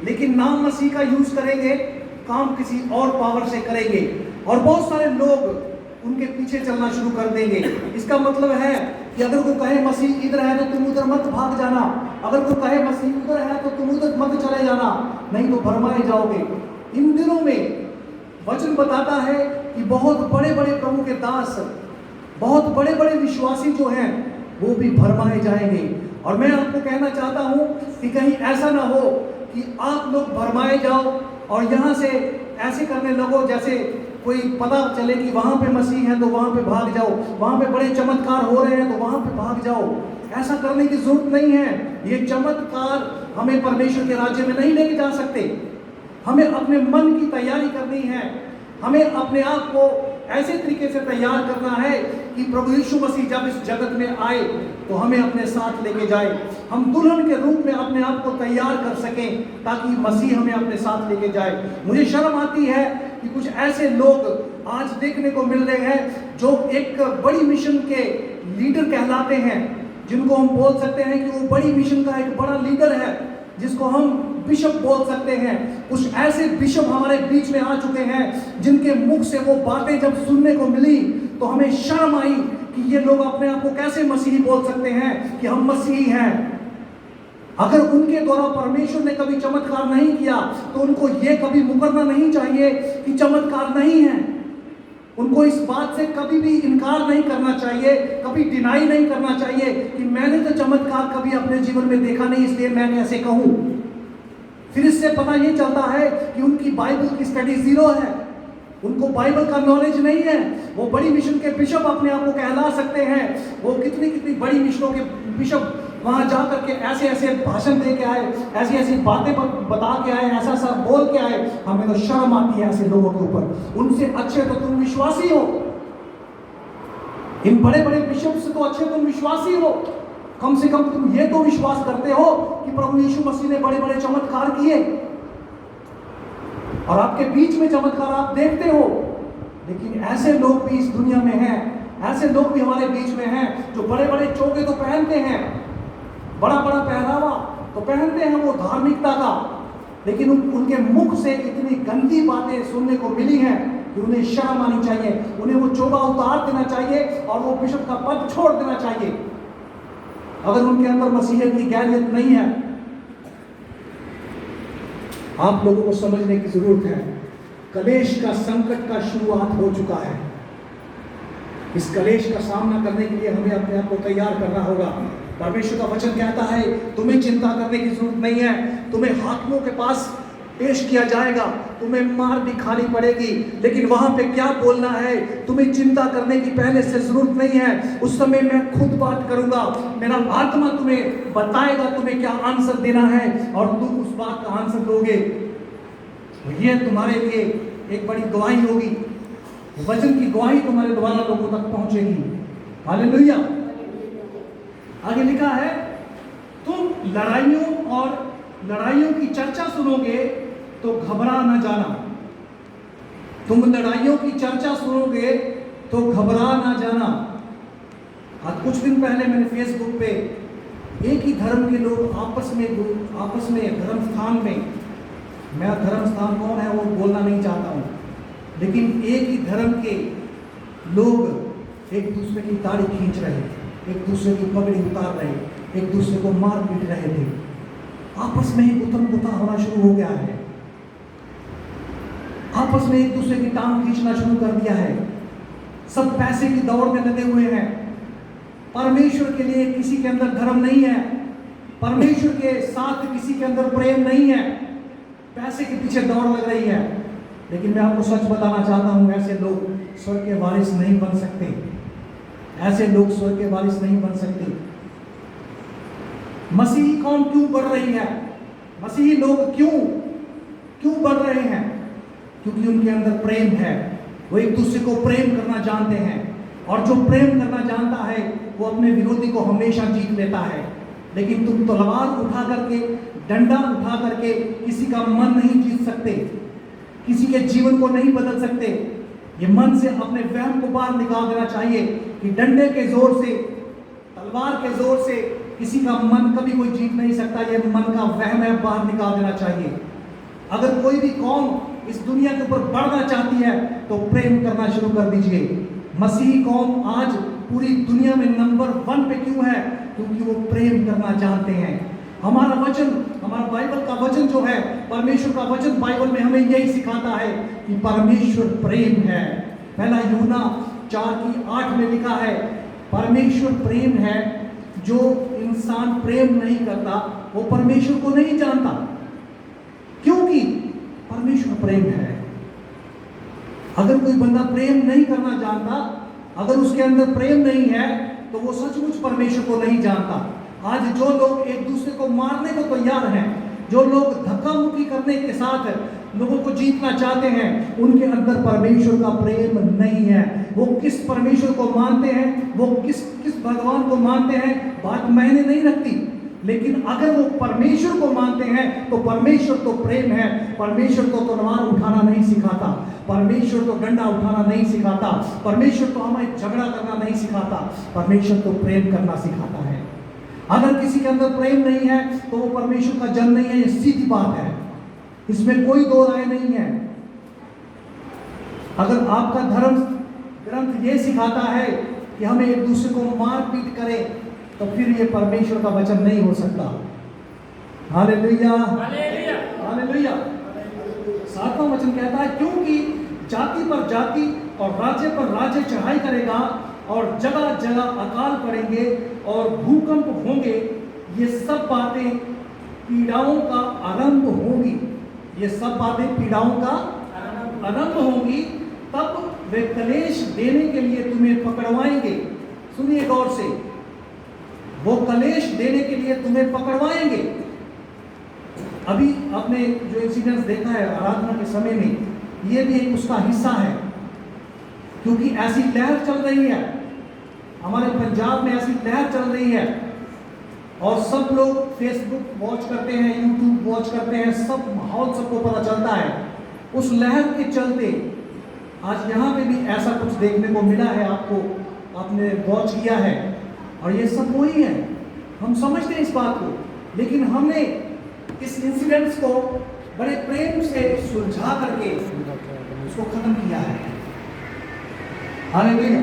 लेकिन नाम मसीह का यूज करेंगे, काम किसी और पावर से करेंगे, और बहुत सारे लोग उनके पीछे चलना शुरू कर देंगे। इसका मतलब है कि अगर कोई कहे मसीह इधर है तो तुम उधर मत भाग जाना, अगर कोई कहे मसीह उधर है तो तुम उधर मत चले जाना, नहीं तो भरमाए जाओगे। इन दिनों में वचन बताता है कि बहुत बड़े बड़े प्रभु के दास, बहुत बड़े बड़े विश्वासी जो हैं वो भी भरमाए जाएंगे। और मैं आपको कहना चाहता हूं कि कहीं ऐसा ना हो कि आप लोग भरमाए जाओ और यहां से ऐसे करने लगो जैसे कोई पता चले कि वहां पे मसीह है तो वहां पे भाग जाओ, वहां पे बड़े चमत्कार हो रहे हैं तो वहां पे भाग जाओ। ऐसा करने की जरूरत नहीं है। ये चमत्कार हमें परमेश्वर के राज्य में नहीं लेके जा सकते। हमें अपने मन की तैयारी करनी है, हमें अपने आप को ऐसे तरीके से तैयार करना है कि प्रभु यीशु मसीह जब इस जगत में आए तो हमें अपने साथ लेके जाए, हम दुल्हन के रूप में अपने आप को तैयार कर सकें ताकि मसीह हमें अपने साथ लेके जाए। मुझे शर्म आती है कि कुछ ऐसे लोग आज देखने को मिल रहे हैं जो एक बड़ी मिशन के लीडर कहलाते हैं, जिनको हम बोल सकते हैं कि वो बड़ी मिशन का एक बड़ा लीडर है, जिसको हम बिशप बोल सकते हैं। कुछ ऐसे बिशप हमारे बीच में आ चुके हैं जिनके मुख से वो बातें जब सुनने को मिली तो हमें शर्म आई कि ये लोग अपने आप को कैसे मसीही बोल सकते हैं कि हम मसीही हैं। अगर उनके द्वारा परमेश्वर ने कभी चमत्कार नहीं किया तो उनको ये कभी मुकरना नहीं चाहिए कि चमत्कार नहीं है। उनको इस बात से कभी भी इनकार नहीं करना चाहिए, कभी डिनाई नहीं करना चाहिए कि मैंने तो चमत्कार कभी अपने जीवन में देखा नहीं इसलिए मैं कैसे कहूं। फिर इससे पता ये चलता है कि उनकी बाइबल की स्टडी जीरो है, उनको बाइबल का नॉलेज नहीं है। वो बड़ी मिशन के बिशप अपने आप को कहला सकते हैं, वो कितनी कितनी बड़ी मिशनों के बिशप वहां जाकर के ऐसे ऐसे भाषण दे के आए, ऐसी ऐसी बातें बता के आए, ऐसा ऐसा बोल के आए। हमें तो शर्म आती है ऐसे लोगों के ऊपर। उनसे अच्छे तो तुम विश्वासी हो, इन बड़े बड़े बिशप से तो अच्छे तुम विश्वासी हो। कम से कम तुम ये तो विश्वास करते हो कि प्रभु यीशु मसीह ने बड़े बड़े चमत्कार किए और आपके बीच में चमत्कार आप देखते हो। लेकिन ऐसे लोग भी इस दुनिया में हैं, ऐसे लोग भी हमारे बीच में हैं जो बड़े बड़े चोगे तो पहनते हैं, बड़ा बड़ा पहनावा तो पहनते हैं वो धार्मिकता का, लेकिन उनके मुख से इतनी गंदी बातें सुनने को मिली हैं कि उन्हें शर्म आनी चाहिए, उन्हें वो चोगा उतार देना चाहिए और वो बिशप का पद छोड़ देना चाहिए अगर उनके अंदर मसीहियत की गैरियत नहीं है। आप लोगों को समझने की जरूरत है, कलेश का संकट का शुरुआत हो चुका है। इस कलेश का सामना करने के लिए हमें अपने आप को तैयार करना होगा। परमेश्वर का वचन कहता है तुम्हें चिंता करने की जरूरत नहीं है, तुम्हें हाकिमों के पास पेश किया जाएगा, तुम्हें मार भी खानी पड़ेगी, लेकिन वहां पे क्या बोलना है, तुम्हें चिंता करने की पहले से जरूरत नहीं है। उस समय मैं खुद बात करूंगा, मेरा आत्मा तुम्हें बताएगा तुम्हें क्या आंसर देना है और तुम उस बात का आंसर दोगे। ये तुम्हारे लिए एक बड़ी गवाही होगी, वचन की गवाही तुम्हारे द्वारा लोगों तक पहुंचेगी। हालेलुया। आगे लिखा है तुम लड़ाइयों की चर्चा सुनोगे तो घबरा न जाना। तुम लड़ाइयों की चर्चा सुनोगे तो घबरा न जाना। आज कुछ दिन पहले मैंने फेसबुक पे एक ही धर्म के लोग आपस में धर्म स्थान में, मैं धर्म स्थान कौन है वो बोलना नहीं चाहता हूँ, लेकिन एक ही धर्म के लोग एक दूसरे की दाढ़ी खींच रहे, एक दूसरे की पगड़ी उतार रहे, एक दूसरे को मार पीट रहे थे। आपस में ही उथल पुथल होना शुरू हो गया है, आपस में एक दूसरे की टांग खींचना शुरू कर दिया है। सब पैसे की दौड़ में लगे हुए हैं। परमेश्वर के लिए किसी के अंदर धर्म नहीं है, परमेश्वर के साथ किसी के अंदर प्रेम नहीं है, पैसे के पीछे दौड़ लग रही है। लेकिन मैं आपको सच बताना चाहता हूं, ऐसे लोग स्वर्ग के वारिस नहीं बन सकते, ऐसे लोग स्वर्ग के वारिस नहीं बन सकते। मसीही कौम क्यों बढ़ रही है, मसीही लोग क्यों बढ़ रहे हैं? क्योंकि उनके अंदर प्रेम है, वो एक दूसरे को प्रेम करना जानते हैं, और जो प्रेम करना जानता है वो अपने विरोधी को हमेशा जीत लेता है। लेकिन तुम तलवार उठा करके, डंडा उठा करके किसी का मन नहीं जीत सकते, किसी के जीवन को नहीं बदल सकते। ये मन से अपने वहम को बाहर निकाल देना चाहिए कि डंडे के जोर से, तलवार के जोर से किसी का मन कभी कोई जीत नहीं सकता। ये मन का वहम है, बाहर निकाल देना चाहिए। अगर कोई भी कौम इस दुनिया के ऊपर बढ़ना चाहती है तो प्रेम करना शुरू कर दीजिए। मसीही कौम आज पूरी दुनिया में नंबर 1 पे क्यों है? क्योंकि वो प्रेम करना जानते हैं। हमारा वचन, हमारा बाइबल का वचन जो है, परमेश्वर का वचन बाइबल में हमें यही सिखाता है कि परमेश्वर प्रेम है। पहला यूहन्ना 4:8 में लिखा है, परमेश्वर प्रेम है, जो इंसान प्रेम नहीं करता वो परमेश्वर को नहीं जानता, क्योंकि परमेश्वर प्रेम है। अगर कोई बंदा प्रेम नहीं करना जानता, अगर उसके अंदर प्रेम नहीं है, तो वो सचमुच परमेश्वर को नहीं जानता। आज जो लोग एक दूसरे को मारने को तैयार हैं, जो लोग धक्का मुक्की करने के साथ लोगों को जीतना चाहते हैं, उनके अंदर परमेश्वर का प्रेम नहीं है। वो किस परमेश्वर को मानते हैं, वो किस भगवान को मानते हैं, बात मायने नहीं रखती। लेकिन अगर वो परमेश्वर को मानते हैं तो परमेश्वर तो प्रेम है। परमेश्वर तो तलवार उठाना नहीं सिखाता, परमेश्वर तो डंडा उठाना नहीं सिखाता, परमेश्वर तो हमें झगड़ा करना नहीं सिखाता, परमेश्वर तो प्रेम करना सिखाता है। अगर किसी के अंदर प्रेम नहीं है तो वो परमेश्वर का जन नहीं है, ये सीधी बात है, इसमें कोई दो राय नहीं है। अगर आपका धर्म ग्रंथ ये सिखाता है कि हमें एक दूसरे को मार पीट करें, तो फिर ये परमेश्वर का वचन नहीं हो सकता। Hallelujah, hallelujah. 7वां वचन कहता है, क्योंकि जाति पर जाति और राज्य पर राज्य चढ़ाई करेगा, और जगह जगह अकाल पड़ेंगे और भूकंप होंगे। ये सब बातें पीड़ाओं का आरंभ होंगी। ये सब बातें पीड़ाओं का आरंभ होंगी। तब वे कलेश देने के लिए तुम्हें पकड़वाएंगे। सुनिए गौर से, वो कलेश देने के लिए तुम्हें पकड़वाएंगे। अभी आपने जो इंसिडेंट्स देखा है आराधना के समय में, ये भी एक उसका हिस्सा है, क्योंकि ऐसी लहर चल रही है हमारे पंजाब में, ऐसी लहर चल रही है, और सब लोग फेसबुक वॉच करते हैं, यूट्यूब वॉच करते हैं, सब माहौल सबको पता चलता है। उस लहर के चलते आज यहाँ पे भी ऐसा कुछ देखने को मिला है, आपने वॉच किया है, और ये सब वही है। हम समझते हैं इस बात को, लेकिन हमने इस इंसिडेंट्स को बड़े प्रेम से सुलझा करके उसको खत्म किया है। हालेलुया।